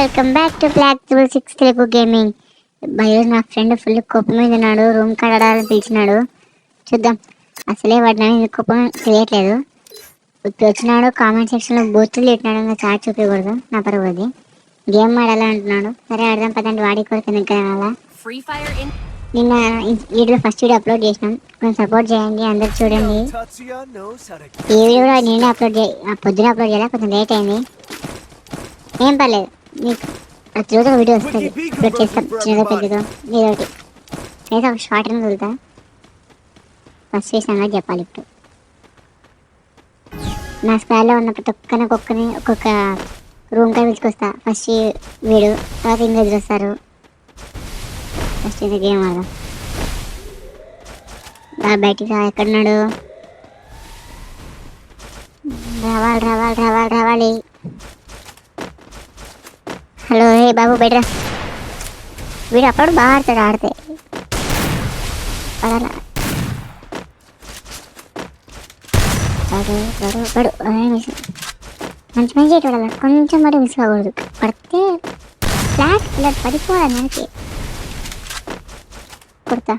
Welcome back to black 6 Telugu gaming. ఈరోజు నా friend full కోపం మీద ఉన్నాడు. రూమ్ కడగాలని పిలిచినాడు. చూద్దాం అసలే వాడిని కోపం తెలియట్లేదు. ఇప్పుడు వచ్చినాడు కామెంట్ సెక్షన్లో బూతులు తిట్టినాడు. ఇంకా చాట్ చూపించకూడదు, నా పరువు అది. గేమ్ ఆడాలి అంటున్నాడు. సరే ఆడదాం పదండి. వాడి కొరకు ఎందుకు నిన్న వీడియో ఫస్ట్ వీడియో అప్లోడ్ చేసినాం. కొంచెం సపోర్ట్ చేయండి, అందరు చూడండి. ఈ వీడియో కూడా నేనే అప్లోడ్ పొద్దున అప్లోడ్ చేయాలి, కొంచెం లేట్ అయింది. ఏం పర్లేదు, మీకు ప్రతిరోజు ఒక వీడియో వస్తుంది. అప్లోడ్ చేస్తాం, చిన్నదో పెద్దదో ఏదో ఒకటి. లేదా ఒక షార్ట్ అని వదులుతా. ఫస్ట్ చేసాను చెప్పాలి. ఇప్పుడు నా స్క్వాడ్లో ఉన్న ప్రతి ఒక్కొక్క రూమ్ కానీ పిలుచుకొస్తా. ఫస్ట్ వీడు, తర్వాత ఇంకా వస్తారు. ఫస్ట్ ఇది గేమ్ ఆడదాం. బయటికి ఎక్కడున్నాడు? రావాలి. హలో హే బాబు బయట. వీడు అప్పుడు బాగా ఆడతాడు. ఆడితే పడు మంచి చేయటం కొంచెం మరి మిస్ అవ్వకూడదు. పడితే ఫ్లాట్ ఇలా పడిపోవాలి. మనకి కొడతా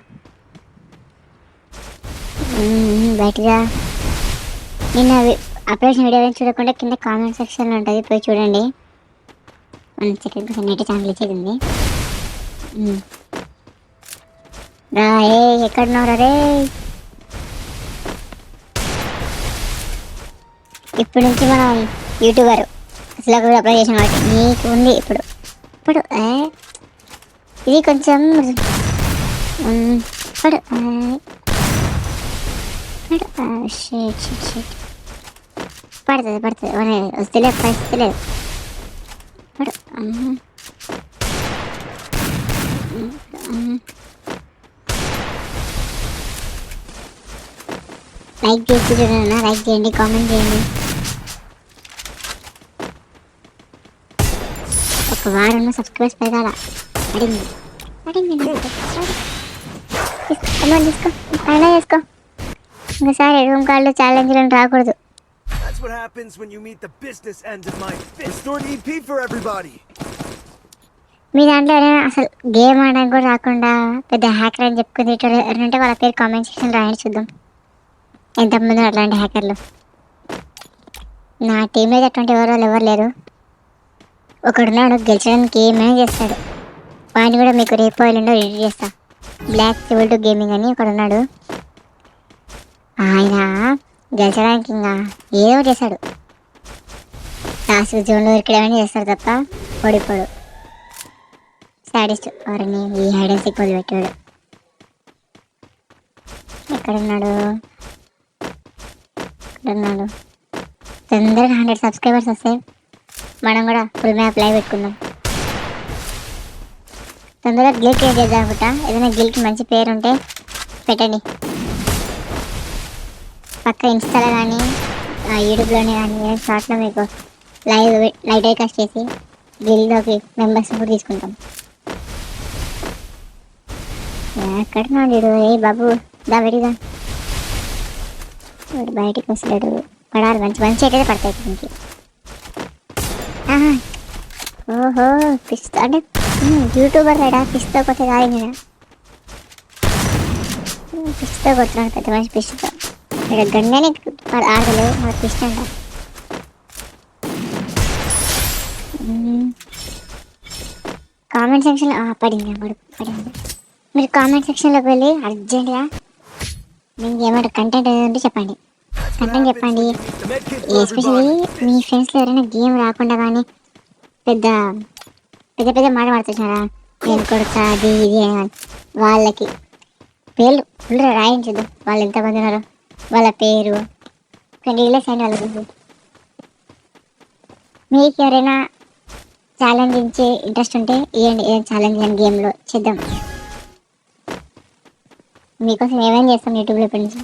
బయటగా. నిన్న అప్లోడ్ వీడియో చూడకుండా కింద కామెంట్ సెక్షన్లో ఉంటుంది, పోయి చూడండి. 1 సెకండ్ కోసం నెట్ ఛానల్ ఇచ్చేది ఉంది. రా ఏ ఎక్కడున్నారా రే? ఇప్పటి నుంచి మనం యూట్యూబర్ అసలు అప్లై చేసాం కాబట్టి నీకు ఉంది ఇప్పుడు. ఇది కొంచెం పడుతుంది వస్తలేదు, పరిస్థితి లేదు. లైక్ చేసి చూడండి, లైక్ చేయండి, కామెంట్ చేయండి. ఒక వారం సబ్స్క్రైబర్స్ పెరగాల. అడిగింది తీసుకో, పైన చేసుకో. ఇంకోసారి రూమ్ కాళ్ళు ఛాలెంజ్లను రాకూడదు. What happens when you meet the business end of my fist? Store EP for everybody. మీ దాంట్లో అసలు గేమ్ ఆడడానికి కూడా రాకుండా పెద్ద హ్యాకర్ అని చెప్పుకుని అంటే వాళ్ళ పేరు కామెంట్ సెక్షన్ రాయండి, చూద్దాం ఎంతమంది అట్లాంటి హ్యాకర్లు. నా టీంలో అటువంటి ఎవరు లేరు. ఒకడున్నాడు, గెలిచడానికి ఏమైనా చేస్తాడు. వాడిని కూడా మీకు రేపు ఎల్లుండో రెడీ చేస్తా. బ్లాక్ 2 గేమింగ్ అని ఒకడున్నాడు. ఆయన గెలిచడానికి ఇంకా ఏదో చేశాడు. లాస్ట్ జోన్లో ఇరికడమని చేస్తాడు తప్ప ఓడిపోడు. సాడిస్ట్ ఎవరిని ఈ హైడ్ అండ్ సీక్ పెట్టాడు. ఎక్కడున్నాడు? తొందరగా 100 సబ్స్క్రైబర్స్ వస్తాయి, మనం కూడా ఫుల్ మ్యాప్ లైవ్ పెట్టుకుందాం. తొందరగా గిల్ క్రియేట్ చేద్దాం అనుకుంటా. ఏదైనా గిల్కి మంచి పేరు ఉంటే పెట్టండి. పక్క ఇన్స్టాలో కానీ యూట్యూబ్లోనే కానీ షార్ట్లో మీకు లైవ్ టెలికాస్ట్ చేసి గిల్లోకి మెంబర్స్ కూడా తీసుకుంటాం. ఎక్కడున్నాడు? ఏ బాబు దా వెరిగా. బయటికి వస్తాడు. పడాలి, మంచి అయితే పడతాయి దీనికి. ఓహో పిస్తా అంటే యూట్యూబర్ రైడా? పిస్తో కొట్టే కాదు, పిస్తో కొడుతున్నాడు పెద్ద మనిషి. పిస్తో ఇక్కడ గంగానే ఆడలేదు, మాకు పిస్ట్ అంట. కామెంట్ సెక్షన్లో పడింది. మీరు కామెంట్ సెక్షన్లోకి వెళ్ళి అర్జెంట్గా మీకు ఏమంటారు కంటెంట్ ఏదంటే చెప్పండి. ఎస్పెషల్లీ మీ ఫ్రెండ్స్లో ఎవరైనా గేమ్ రాకుండా కానీ పెద్ద మాట పడుతున్నారా, నేను కొడుతా అది ఇది అని, వాళ్ళకి పేర్లు ఫుల్ రాయించదు. వాళ్ళు ఎంతమంది ఉన్నారో వాళ్ళ పేరు రిలీజ్ అయిన వాళ్ళ గురించి. మీకు ఎవరైనా ఛాలెంజ్ ఇచ్చే ఇంట్రెస్ట్ ఉంటే ఇవ్వండి. ఏదైనా ఛాలెంజ్ అని గేమ్లో చేద్దాం. మీకోసం ఏమైనా చేస్తాం యూట్యూబ్లో ఇప్పటి నుంచి.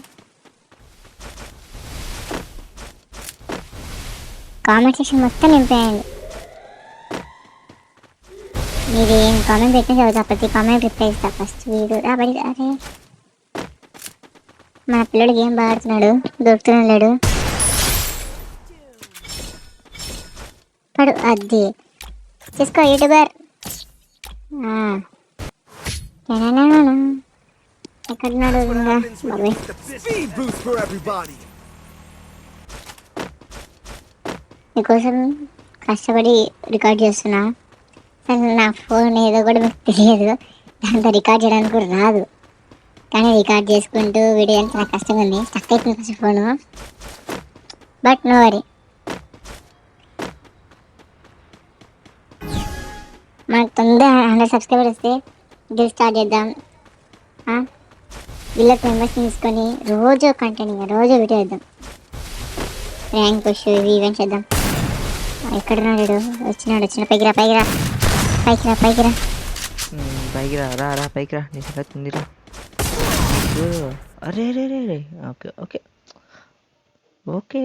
కామెంట్ సెక్షన్ మొత్తం నింపేయండి. మీరు ఏం కామెంట్ పెట్టినా చదువుతా, ప్రతి కామెంట్ రిప్లై ఇస్తా. ఫస్ట్ వీడియో అరే మన పిల్లడు గేమ్ బాగా ఆడుతున్నాడు, దొరుకుతున్నాడు. పడు అది చూసుకో యూట్యూబర్. ఎక్కడున్నాడు What ఇంకా happens when you బాబాయ్? meet the business? Speed boost for everybody. నీకోసం కష్టపడి రికార్డ్ చేస్తున్నా. కానీ నా ఫోన్ ఏదో కూడా మీకు తెలియదు, దాంతో రికార్డ్ చేయడానికి కూడా రాదు. కానీ రికార్డ్ చేసుకుంటూ వీడియో అంటే చాలా కష్టంగా ఉంది. స్టక్ అయిపోయింది first phone. But no worry, మనకు తొందరగా 100 సబ్స్క్రైబర్ వస్తే గిల్ స్టార్ట్ చేద్దాం. వీళ్ళకి మెంబర్స్ తీసుకొని రోజు కంటెంట్, ఇంకా రోజు వీడియో చేద్దాం. ర్యాంక్ పుష్ ఇవి ఈవెంట్ చేద్దాం. ఎక్కడున్నాడు వీడు? వచ్చిన పైకి రా పైకి రా పైకి రా పైకి రా. పైకి రా పైకి రా, నీ సంగతి ఉందిరా. అరే రే రే రే, ఓకే ఓకే ఓకే.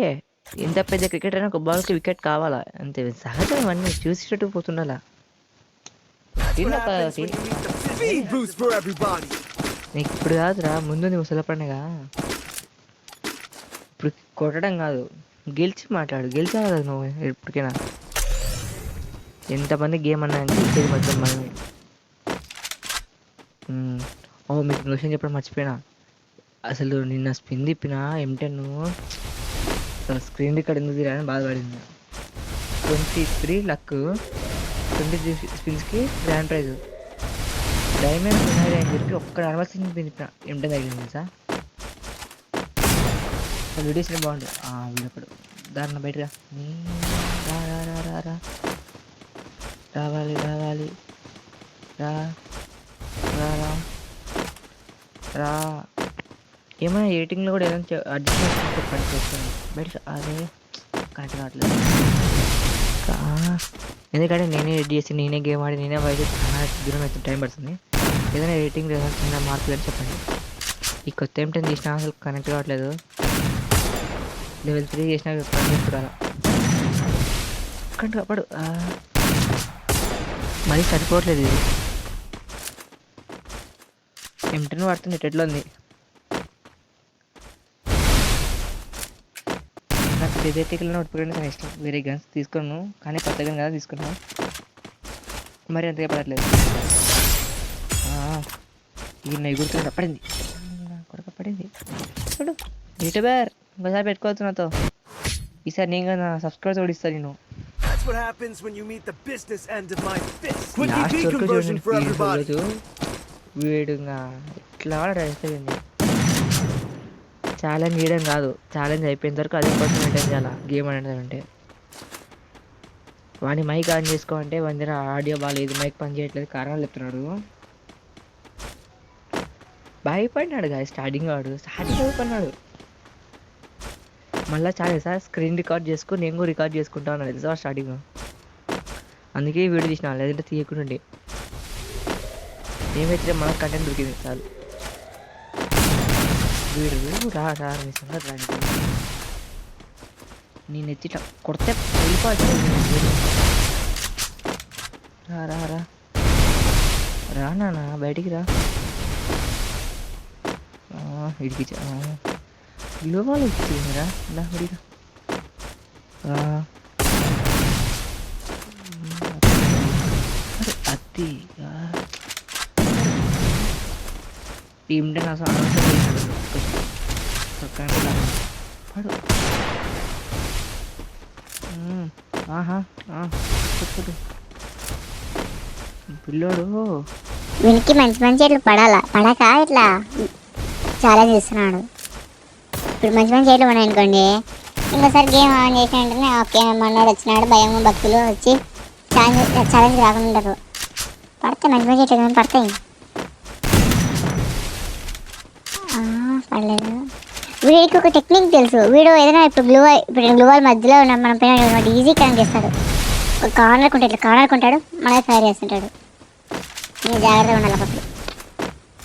ఎంత పెద్ద క్రికెటర్ అయినా ఒక బాల్కి వికెట్ కావాలా, అంతే సహజం. ఇవన్నీ చూసేటట్టు పోతుండాలా. What happens when you meet the business? Speed boost for everybody. నీకు ఇప్పుడు కాదురా, ముందు నువ్వు సులభంగా ఇప్పుడు కొట్టడం కాదు, గెలిచి మాట్లాడు. గెలిచావు కదా నువ్వు ఎప్పటికైనా. ఎంతమంది గేమ్ అన్నా గెలిచేది మొత్తం మనమే. మీకు విషయం చెప్పడం మర్చిపోయినా, అసలు నిన్న స్పిన్ తిప్పిన M10 అసలు స్క్రీన్ రికార్డ్ ఎందుకు తీరాలని బాధపడింది. 23 లక్, 23 స్పిన్స్కి గ్రాండ్ ప్రైజ్. డైమండ్ ర్యాంక్ తిరిగి ఒక్క నార్మల్ స్పిన్ తిప్పిన M10 తగిలింది సార్. వీడియోస్ బాగుంటుంది. వీడప్పుడు దాన్ని బయటగా రావాలి రావాలి రా రా రా. ఏమైనా ఎడిటింగ్లో కూడా ఏదైనా అడ్జస్ట్మెంట్ చెప్పండి, చేస్తాను బయట. అదే కరెక్ట్ కావట్లేదు, ఎందుకంటే నేనే ఎడిట్ చేసి నేనే గేమ్ ఆడి నేనే బయట చాలా దూరం అయితే టైం పడుతుంది. ఏదైనా ఎడిటింగ్ ఏదైనా చిన్న మార్పులు అని చెప్పండి. ఈ కొత్త M10 తీసినా అసలు కనెక్ట్ కావట్లేదు. లెవెల్ 3 చేసినా చూడాలి. కంటే అప్పుడు మరీ సరిపోవట్లేదు. ఇది M10 వాడుతుంది, ఎట్లా ఉంది నాకు. థియేటికల్ నోటిఫికేషన్ చాలా ఇష్టం. వేరే గన్స్ తీసుకున్నాను, కానీ కొత్త గన్ కదా తీసుకున్నాను, మరి అంతగా పడట్లేదు. ఈ ఎగురుతున్నా పడింది, కొడక పడింది. చూడు యూట్యూబర్, ఇంకోసారి పెట్టుకోవచ్చు నాతో. ఈసారి నేను కదా సబ్స్క్రైబ్ ఓడిస్తాను నేను. That's what happens when you meet the business end of my fist. Quick last EP వరకు conversion for everybody. వీడుగా ఇట్లా అయిపోయింది. ఛాలెంజ్ చేయడం కాదు, ఛాలెంజ్ అయిపోయిన వరకు అదే కోసం మెయింటైన్ చేయాలి గేమ్ అనేది. అంటే వాడిని మైక్ ఆన్ చేసుకోమంటే వాడి దగ్గర ఆడియో బాగాలేదు, మైక్ పని చేయట్లేదు, కారణాలు చెప్తున్నాడు. భయపడినాడు కదా స్టార్టింగ్ భయపడినాడు. మళ్ళీ చాలా సార్ స్క్రీన్ రికార్డ్ చేసుకుని నేను కూడా రికార్డ్ చేసుకుంటా అన్నాడు తెలుసా స్టార్టింగ్. అందుకే వీడియో తీసిన, లేదంటే తీయకుండా. ఏమైతే మనకు కంటెంట్ దొరికింది చాలు. వీడు రా రా నీ సంగతి రా, నేను ఎత్తి ఇట్లా కొడితే వెళ్ళిపోవచ్చు. రా రా రా రా నాన్న బయటికి రా. ఇడికి గ్లోబాల్ వచ్చిందిరా, ఇలా విడిగా అది టీమ్ అసలు పడు. పిల్లోడు వీనికి మంచి మంచి ఇట్లా పడక ఇట్లా ఛాలెంజ్ చేస్తున్నాడు. ఇప్పుడు మంచి మంచి ఇట్లు ఉన్నాయి అనుకోండి, ఇంకోసారి గేమ్ ఆన్ చేసిన వెంటనే ఓకే మనోడు వచ్చినాడు భయం భక్తులు వచ్చి ఛాలెంజ్ రాకుండా ఉంటారు. పడతాయి మంచి మంచి ఇట్లు పడతాయి. పడలేదు. వీడికి ఒక టెక్నిక్ తెలుసు. వీడు ఏదైనా ఇప్పుడు గ్లూవాల్ మధ్యలో ఉన్న మన పైన ఈజీ కనెక్ట్ చేస్తాడు. ఒక కార్నర్ కొంటాడు మనకి ఫైర్ చేస్తుంటాడు. నేను జాగ్రత్తగా ఉండాలి అప్పుడు.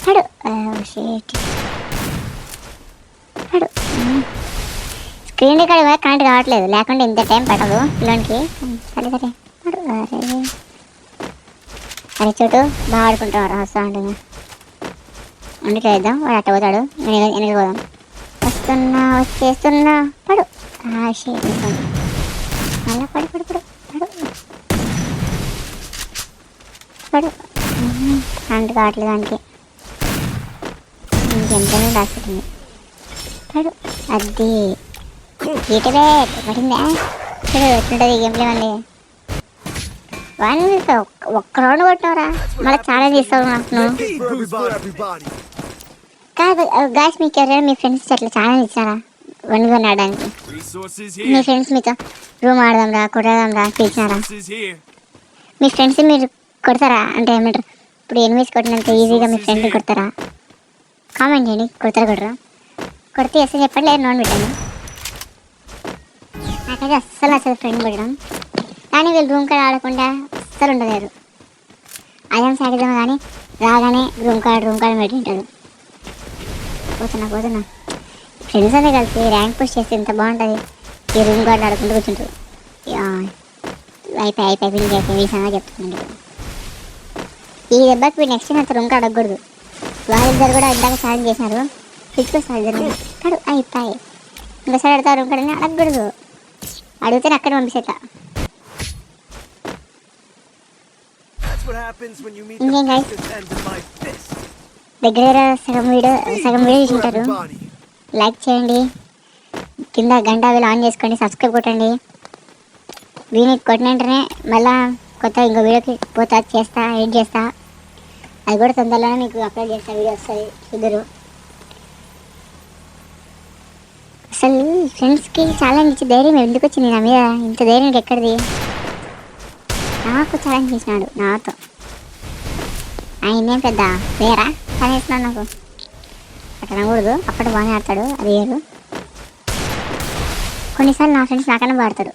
పడు పడు. స్క్రీన్ రికార్డ్ కనెక్ట్ కావట్లేదు, లేకుంటే ఇంత టైం పడదు పిల్లోనికి. సరే సరే పడు. అరే చోటు బాగా ఆడుకుంటాడు, వస్తూ ఉంటుంది. అందుకే వేద్దాం, వాడు అట్ట పోతాడు, నేను వెనక్కి పోదాం. వచ్చేస్తున్నా పడు. మళ్ళా పడు పడు పడు పడు. పడు. అంటు కావట్లేదు దానికి. ఇంకెంతనే రాసుకుంటుంది. పడు. అది ఈటలే పడిందా? చూడు ఎట్లుంటుంది గేమ్ ప్లే మళ్ళీ. వాడిని ఒక్క రౌండ్ కొట్టినవరా, మళ్ళీ ఛాలెంజ్ ఇస్తావు నాకు నువ్వు. Speed boost for everybody. కాదు గాయస్, మీకు ఎవరైనా మీ ఫ్రెండ్స్ అట్లా ఛాలెంజ్ ఇచ్చారా వన్ ఆడడానికి? Resources me here. ఫ్రెండ్స్ మీతో రూమ్ ఆడదాం రా, కొడదాం రా పిలిచినారా? Resources here. మీ ఫ్రెండ్స్ మీరు కొడతారా? అంటే ఏమంటారు, ఇప్పుడు ఎనిమిస్ కొట్టినంత ఈజీగా మీ ఫ్రెండ్ని కొడతారా? కామెంట్ చేయండి, కొడతారా కొడరా? కొడితే ఎస్ చెప్పండి, లేదు నోన్ పెట్టండి. నాకైతే అస్సలు అసలు ఫ్రెండ్ కొట్టడం. కానీ వీళ్ళు రూమ్ కార్డ్ ఆడకుండా అస్సలు ఉండలేరు. అదేం సాగిద్దాం కానీ రాగానే రూమ్ కార్డ్ పెట్టింటారు. పోతున్నా ఫ్రెండ్స్ అంతా కలిసి ర్యాంక్ పుష్ చేస్తే ఎంత బాగుంటుంది. ఈ రూమ్ కార్డ్ ఆడుకుంటూ కూర్చుంటారు. అయిపోయి ఈ సంగతి చెప్తున్నాడు. ఈ దెబ్బకి వీడు నెక్స్ట్ అంత రూమ్ కార్డ్ అడగకూడదు. వాళ్ళిద్దరు కూడా ఇందాక ఛాలెంజ్ చేసినారు. పిచ్చుకొస్తారు ఇద్దరు. అయిపోయి ఇంకోసారి అడతారు రూమ్ కార్డ్ అని అడగకూడదు. అడిగితే అక్కడ పంపించేట. That's what happens when you meet Okay, the guys. business end of my fist. దగ్గర సగం వీడియో For చూసింటారు. everybody. లైక్ చేయండి, కింద గంట వీళ్ళు ఆన్ చేసుకోండి, సబ్స్క్రైబ్ కొట్టండి. వీనికి కొట్టిన వెంటనే మళ్ళీ కొత్త ఇంకో వీడియోకి చేస్తా, ఎడిట్ చేస్తా. అది కూడా తొందరలోనే మీకు అప్లోడ్ చేస్తా, వీడియో వస్తుంది చూద్దరు. అసలు ఫ్రెండ్స్కి ఛాలెంజ్ ఇచ్చి ధైర్యం ఎందుకు వచ్చింది నా మీద? ఇంత ధైర్యం ఎక్కడిది? నాకు ఛాలెంజ్ చేసినాడు నాతో. ఆయనేం పెద్ద వేరా ఛాలెంజ్ నాకు అట్లా అనకూడదు. అప్పుడు బాగానే ఆడతాడు, అది వేరు. కొన్నిసార్లు నా ఫ్రెండ్స్ నాకన్నా వాడతారు.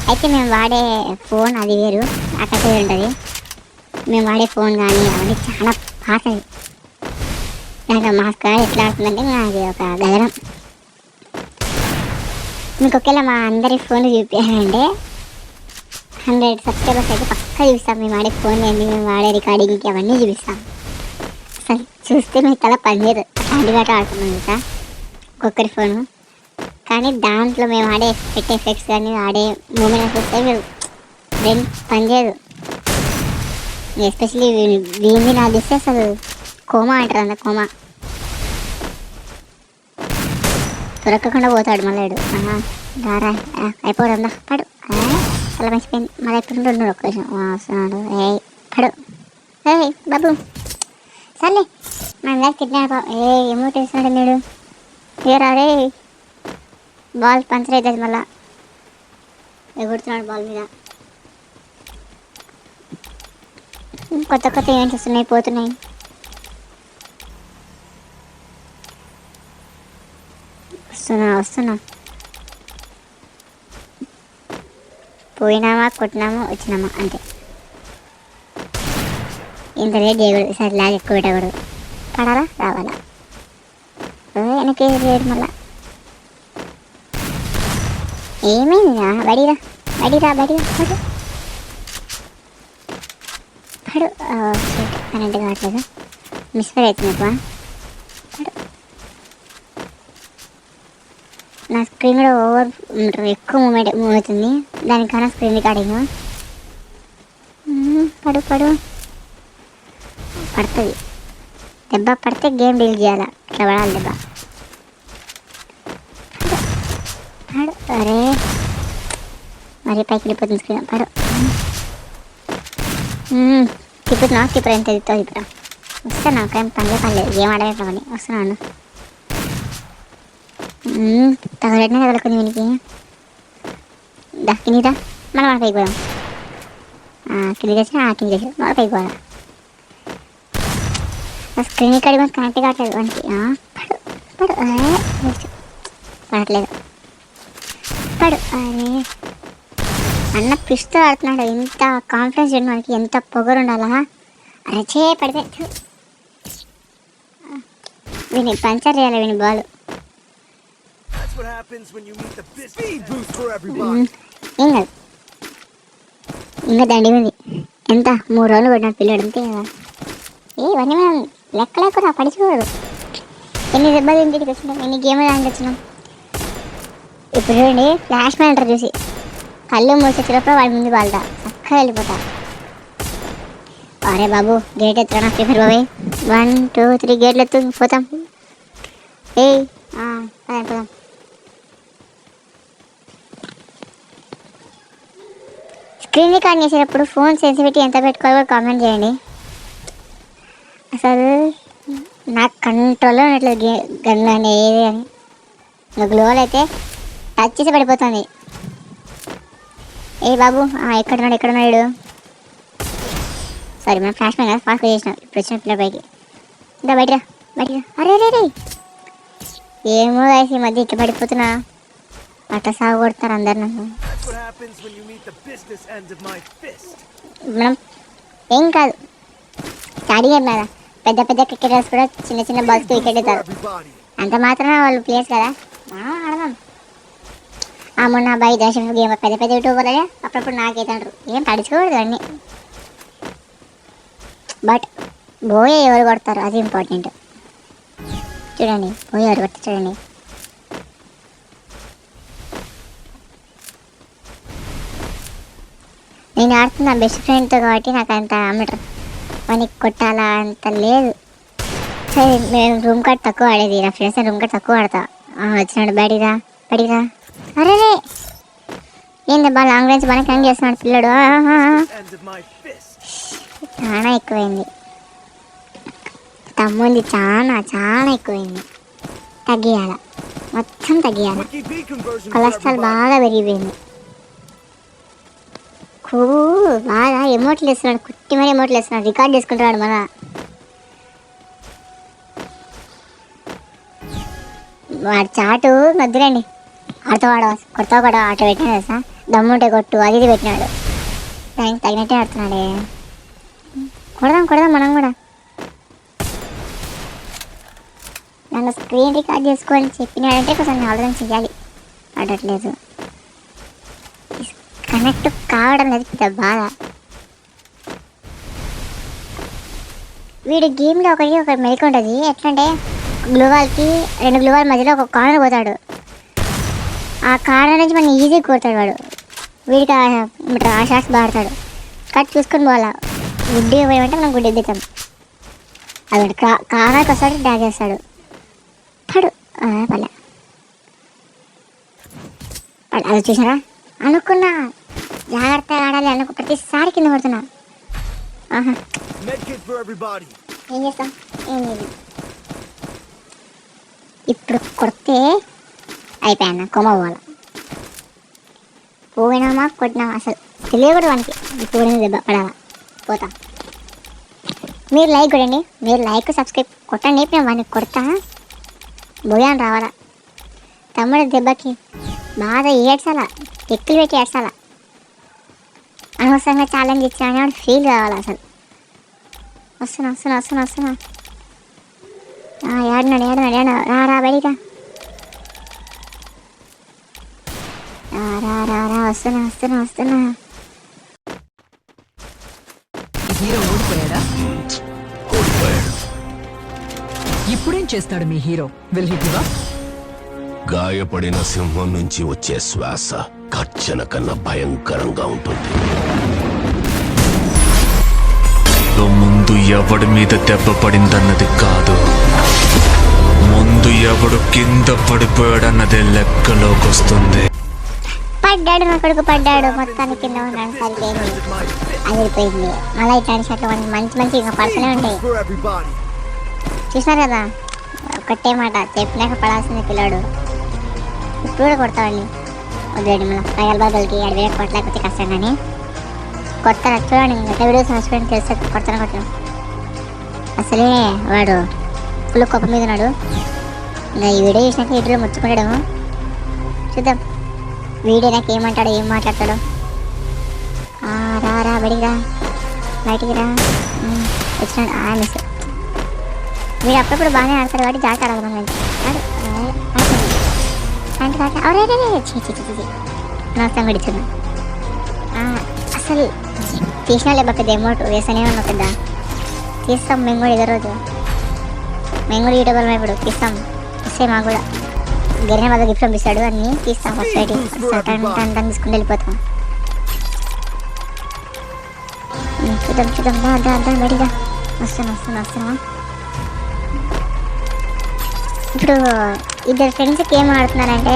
అయితే మేము వాడే ఫోన్ అది వేరు, నాకైతే ఉంటుంది. మేము వాడే ఫోన్ కానీ అవన్నీ చాలా పాతవి. నాకు మాస్క్ ఎట్లా ఆడుతుందంటే నాకు ఒక గదనం. మీకు ఒకేలా మా అందరి ఫోన్లు చూపించాలంటే 100 సబ్స్క్రైబర్స్ అయితే పక్కా చూపిస్తాం. మేము వాడే ఫోన్ ఏంటి, మేము వాడే రికార్డింగ్కి అవన్నీ చూపిస్తాం. అసలు చూస్తే మీకు తల పనిచేయదు. అలాంటివి ఆడుతున్నాం కదా ఒక్కొక్కరి ఫోను. కానీ దాంట్లో మేము పెట్టే ఎఫెక్ట్స్ కానీ ఆడే మూమెంట్ చూస్తే మీరు బ్రెయిన్ పనిచేయదు. ఎస్పెషలీ వీంది నాకు చూస్తే అసలు కోమా అంటారు, అంత కోమా. దొరకకుండా పోతాడు మళ్ళీ దారా అయిపోతుందా పడు. చాలా మంచిపోయింది. మళ్ళీ ఎప్పుడు ఉన్నాడు ఒక్క విషయం వస్తున్నాడు. పడు బాబు సర్లే మన లైఫ్ తిట్టినాడు. ఏమో తెలుస్తున్నాడు మీరు ఏరా రే. బాల్ పంచర్ అవుతుంది, మళ్ళా ఎగురుతున్నాడు బాల్ మీద. కొత్త ఈవెంట్స్ వస్తున్నాయి, పోతున్నాయి. వస్తున్నా పోయినామా, కొట్టినామా, వచ్చినామా అంతే. ఇంత రేట్ చేయకూడదు, సరే లాగ్ ఎక్కువ పెట్టకూడదు. పడాలా రావాలా వెనక్కి రేటు మళ్ళా. ఏమైందిరా? బడిరా పడు కరెంట్ కావట్లేదు, మిస్ఫైర్ అవుతుంది. పడు. నా స్క్రీన్ కూడా ఎక్కువ మూవ్ అవుతుంది, దానికన్నా స్క్రీన్ రికార్డింగ్. పడు పడుతుంది. దెబ్బ పడితే గేమ్ డీల్ చేయాలి, ఇట్లా పడాలి దెబ్బ. పడు. అరే మరి పైకి వెళ్ళిపోతుంది స్క్రీన్. పడు. తిప్పుడు ఎంత తిప్పుతావు ఇప్పుడు. వస్తాను నాకేం పనిలేదు, గేమ్ ఆడమే పని. వస్తున్నాను. తగలట్నే తగలకుంది వీనికి. కిందిదా మనం మన పైకి పోదాం. కింది తెచ్చి కింది తెచ్చి మన పైకి పోదాం. స్క్రీన్ ఇక్కడ కనెక్ట్ కావట్లేదు వానికి. పడు పడట్లేదు. పడు. అరే అన్న పిస్తూ ఆడుతున్నాడు. ఎంత కాన్ఫిడెన్స్ ఉండి మనకి, ఎంత పొగరు ఉండాలా. అరచే పడితే వీని పంచర్ చేయాలి వీని ball. What happens when you meet the business? Speed boost for everybody. ఏం కాదు, ఇంకా దండి ఉంది. ఎంత 3 రోజులు పడినాడు పిల్లడు, అంతే కదా. ఇవన్నీ మనం లెక్క లేకుండా పడిచుకోకూడదు. ఎన్ని దెబ్బలు ఇంటికి తెచ్చినాం, ఎన్ని గేమ్లు దానికి తెచ్చినాం. ఇప్పుడు చూడండి, ఫ్లాష్ మ్యాన్ చూసి కళ్ళు మూసేటప్పుడు వాడి ముందు వాళ్ళ చక్కగా వెళ్ళిపోతా. అరే బాబు గేట్ ఎత్తురా ఫ్రీ ఫైర్ బాబాయ్ 1 2 3 గేట్లు ఎత్తు పోతాం ఏయ్ పోదాం స్క్రీన్ రికార్డ్ చేసేటప్పుడు ఫోన్ సెన్సిటివిటీ ఎంత పెట్టుకోవాలో కామెంట్ చేయండి. అసలు నాకు కంట్రోల్లో ఉన్నట్లేదు గన్లు అని ఏది అని. ఇంకా గ్లోవల్ అయితే టచ్ చేసి పడిపోతుంది. ఏ బాబు ఎక్కడున్నాడు సారీ మనం ఫ్లాష్ మ్యాన్ కదా ఫాస్ట్గా చేసినాం. ఇప్పుడు వచ్చిన పిల్లల పైకి ఇంకా బయటరా అరే రే ఏమో గాయస్ ఈ మధ్య ఇట్లా పడిపోతున్నా అట్లా సాగు కొడతారు అందరు నన్ను. That's what happens when you meet the business end of my fist. మనం ఏం కాదు స్టార్టింగ్ ఏం కదా పెద్ద క్రికెటర్స్ కూడా చిన్న బాల్స్కి వికెట్ ఇస్తారు. Everybody. అంత మాత్రం వాళ్ళు ప్లేయర్స్ కదా మనం ఆడదాం. మొన్న అబ్బాయి దర్శనం గేమ్ పెద్ద యూట్యూబర్లే అప్పుడప్పుడు నాకైతుంటారు ఏం తడుచుకోకూడదు అన్నీ. బట్ బోయే ఎవరు కొడతారు అది ఇంపార్టెంట్. చూడండి బోయే ఎవరు కొడతారు చూడండి. నేను ఆడుతున్నా బెస్ట్ ఫ్రెండ్తో కాబట్టి నాకు అంత అమ్మటం వానికి కొట్టాలా అంత లేదు. సరే నేను రూమ్ కార్డ్ తక్కువ ఆడేది నా ఫ్రెండ్స్ రూమ్ కార్డ్ తక్కువ ఆడతా. వచ్చినాడు బడిరా అరే ఏంది బాగా లాంగ్ రేంజ్ బాగా క్యాంగ్ చేస్తున్నాడు పిల్లడు. End of my fist. చాలా ఎక్కువైంది తమ్ముంది చాలా ఎక్కువైంది. మొత్తం తగ్గియాల. Quickie B conversion for cholesterol everybody. బాగా పెరిగిపోయింది. బాగా ఎమోట్లు వేస్తున్నాడు కుట్టి మరి ఎమోట్లు వేస్తున్నాడు రికార్డ్ చేసుకుంటున్నాడు మన. వాడు చాటు వద్దులేండి కొడతావు కూడా ఆట పెట్టినాడు సార్ దమ్ముంటే కొట్టు అది ఇది పెట్టినాడు. దానికి తగినట్టే ఆడుతున్నాడే. కొడదాం మనం కూడా. నన్ను స్క్రీన్ రికార్డ్ చేసుకోవాలని చెప్పినాడంటే కొంచెం ఆలోచన చెయ్యాలి. ఆడట్లేదు కనెక్ట్ కావడం లేదు పెద్ద బాధ. వీడు గేమ్లో ఒకటి మెలకు ఉంటుంది ఎట్లంటే గ్లూవాల్కి 2 గ్లూవాల్ మధ్యలో ఒక కార్నర్ పోతాడు. ఆ కార్నర్ నుంచి మనం ఈజీగా కొడతాడు వాడు. వీడికి ఆ షాట్స్ బాడతాడు. కట్ చూసుకొని పోవాలా గుడ్డి పోయామంటే మనం గుడ్డి ఎద్దుతాం. అది కార్నర్కి వస్తాడు డ్యాగ్ చేస్తాడు పడు పల్లె అది చూసారా అనుకున్నా జాగ్రత్తగా ఆడాలి అనుకో ప్రతిసారి కింద పడుతున్నా. Medkit for everybody. ఏం చేస్తాం ఏం లేదు. ఇప్పుడు కొడితే అయిపోయాన్న కొమ్మ పోయినామా కొట్టినామా అసలు తెలియకూడదు వానికి. ఇప్పుడు దెబ్బ పడాలా పోతా. మీరు లైక్ కొడండి మీరు లైక్ సబ్స్క్రైబ్ కొట్టండి. ఇప్పుడు నేను వానికి కొడతా బోయాన్ని రావాలా. తమ్ముడు దెబ్బకి బాగా ఏడ్చాలా ఎక్కులు పెట్టి ఏడ్చాలా. అనవసరంగా ఛాలెంజ్ ఇచ్చానని వాడు ఫీల్ కావాలి అసలు. వస్తున్నా ఏడున్నాడు రా బయటికి రా వస్తున్నా. హీరో ఓడిపోయాడా? ఇప్పుడేం చేస్తాడు మీ hero? Will he give up? గాయపడిన సింహం నుంచి వచ్చే శ్వాస గర్జన కన్నా భయంకరంగా ఉంటుంది. ముందు ఎవడి మీద దెబ్బ పడిందన్నది కాదు, ముందు ఎవడు కింద పడిపోయాడన్నదే లెక్కలోకి వస్తుంది. పడ్డాడు నా కొడుకు పడ్డాడు మొత్తానికి కింద ఉన్నాడు సరిపోయింది అదిరిపోయింది. మళ్ళీ ఇట్లాంటి షర్ట్లు మంచి ఇంకా పడుతూనే ఉంటాయి. For everybody. చూసినారు కదా ఒక్కటే మాట చెప్పినాక పడాల్సింది పిల్లాడు. ఇప్పుడు కూడా కొడతామండి వదిలేండి మళ్ళీ పగల బదులకి అడిగే కొట్టలేకపోతే కష్టం కానీ కొడతాను. చూడండి ఇంకా వీడియోస్ హస్బెండ్ తెలిస్తే కొడతాను. అసలే వాడు ఫుల్ కోపం మీద ఉన్నాడు. ఇంకా ఈ వీడియో చూసినాక ఇద్దరు ముచ్చుకుంటాడేమో చూద్దాం. వీడియో నాకు ఏమంటాడో ఏం మాట్లాడతాడో. రా బయటికి రా వచ్చినాడు. మిస్ వీడు అప్పుడప్పుడు బాగానే ఆడతాడు కాబట్టి జాగ్రత్త ఆడదాం. నమస్తే గడిచున్నా. అసలు తీసినా లేబా పెద్ద అమౌంట్ వేస్తూనే ఉన్నా పెద్ద. తీస్తాం మేము కూడా ఇదే రోజు మేము కూడా యూట్యూబర్ ఇప్పుడు తీస్తాం. ఇస్తే మాకు కూడా గరిన వాళ్ళ గిఫ్ట్ పంపిస్తాడు అన్నీ తీస్తాం. ఫస్ట్ రైటింగ్ తీసుకుని వెళ్ళిపోతాం. చూద్దాం దా బయటిదా. వస్తున్నా. ఇప్పుడు ఇద్దరు ఫ్రెండ్స్ గేమ్ ఆడుతున్నారంటే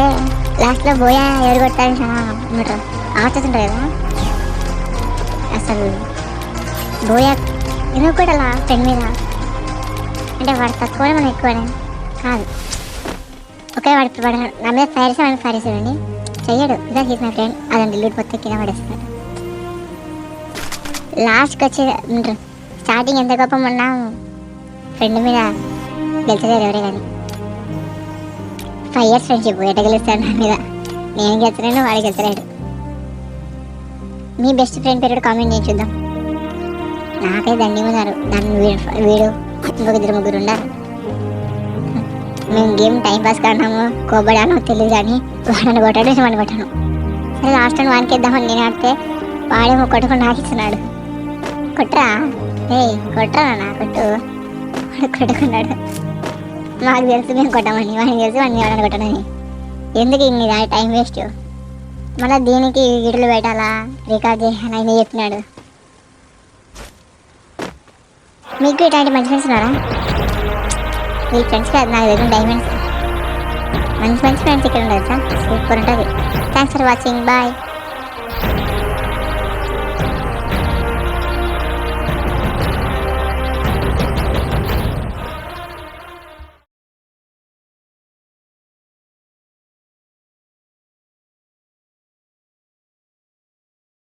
లాస్ట్లో బోయా ఎవరు కొట్టారని చాలా ఏమంటారు ఆలోచిస్తుంటారు కదా. అసలు బోయా ఎందుకు కొట్టాలా ఫ్రెండ్ మీద? అంటే వాడు తక్కువనే మనం ఎక్కువనే కాదు. ఒకే వాడు నా మీద ఫైర్ చేసి వాడిని ఫైర్ చేసాడండి. చెయ్యడు ఇదా చేసిన ఫ్రెండ్ అదండి లీడ్ మొత్తం కింద పడేస్తాడు. లాస్ట్కి వచ్చి స్టార్టింగ్ ఎంత గొప్ప మొన్న ఫ్రెండ్ మీద గెలిచలేరు ఎవరే కానీ. 5 years ఫ్రెండ్షిప్ ఎట్ట గెలుస్తాడు నా మీద? నేను గెలుచలేను, వాడు గెలుచలేడు. మీ బెస్ట్ ఫ్రెండ్ పేరు కామెంట్ చేసి చూద్దాం. నాకైతే దండి ఉన్నారు, దాన్ని వీడు ఇంకొక 2-3 ఉన్నారు. మేము గేమ్ టైం పాస్ కాన్నాము, కోబడానో తెలియదు కానీ వాడిని కొట్టాడు, వాడిని కొట్టాను. సరే లాస్ట్ టైం వానికి ఇద్దామని నేను ఆడితే వాడేమో కొట్టకుండా ఆకిస్తున్నాడు. కొట్టరా కొట్టరా నా కొట్టు. వాడు కొట్టుకున్నాడు. మాకు తెలుసు మేము కొట్టామని, వాడిని తెలుసు వాడిని వాడిని కొట్టడని. ఎందుకు ఇంక టైం వేస్ట్? మళ్ళీ దీనికి వీడియోలు పెట్టాలా, రికార్డ్ చేయాలా అని చెప్పినాడు. మీకు ఇట్లాంటి మంచి ఫ్రెండ్స్ ఉన్నారా? మీ ఫ్రెండ్స్ కాదు నాకు దగ్గర డైమండ్స్. మంచి ఫ్రెండ్స్ ఇక్కడ ఉండదు సార్, సూపర్ ఉంటుంది. Thanks for watching, bye.